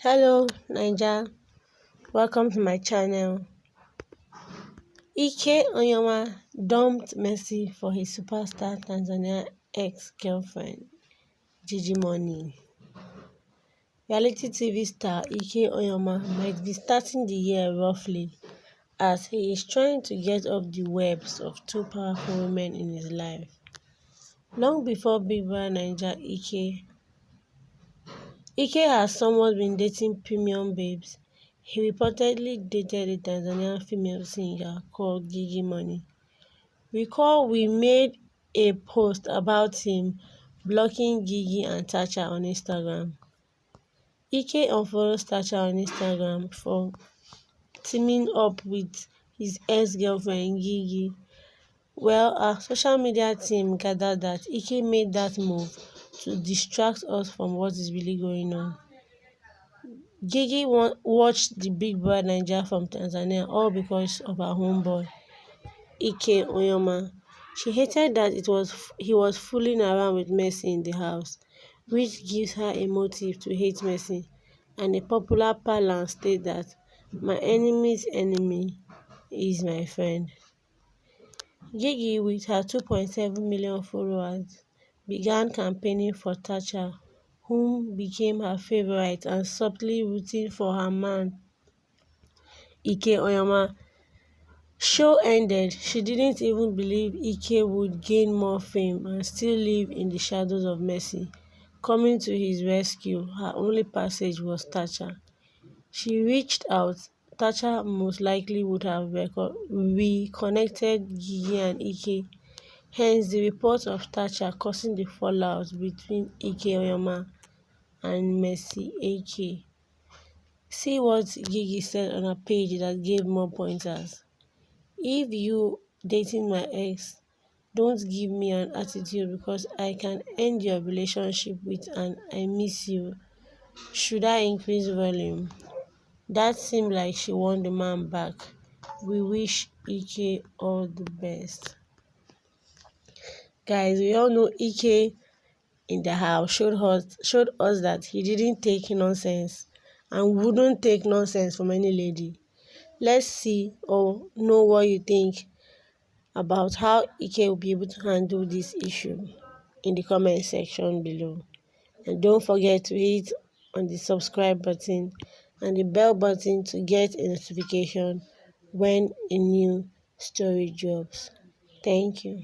Hello Naija, welcome to my channel. Ike Onyema dumped Messi for his superstar Tanzania ex-girlfriend Gigi Money. Reality TV star Ike Onyema might be starting the year roughly as he is trying to get off the webs of two powerful women in his life. Long before Big Brother Naija, Ike has somewhat been dating premium babes. He reportedly dated a Tanzanian female singer called Gigi Money. Recall we made a post about him blocking Gigi and Tacha on Instagram. Ike unfollows Tacha on Instagram for teaming up with his ex-girlfriend Gigi. Well, our social media team gathered that Ike made that move to distract us from what is really going on. Gigi watched the Big Brother Naija from Tanzania all because of her homeboy, Ike Onyema. She hated that he was fooling around with Messi in the house, which gives her a motive to hate Messi, and a popular parlance state that my enemy's enemy is my friend. Gigi, with her 2.7 million followers, began campaigning for Tacha, whom became her favorite and subtly rooting for her man, Ike Onyema. Show ended. She didn't even believe Ike would gain more fame and still live in the shadows of Messi. Coming to his rescue, her only passage was Tacha. She reached out. Tacha most likely would have reconnected Gigi and Ike. Hence, the report of Tacha causing the fallout between Ike Onyema and Messi AK. See what Gigi said on her page that gave more pointers. If you dating my ex, don't give me an attitude because I can end your relationship with an I miss you. Should I increase volume? That seemed like she won the man back. We wish Ike all the best. Guys, we all know Ike in the house showed us that he didn't take nonsense and wouldn't take nonsense from any lady. Let's see or know what you think about how Ike will be able to handle this issue in the comment section below. And don't forget to hit on the subscribe button and the bell button to get a notification when a new story drops. Thank you.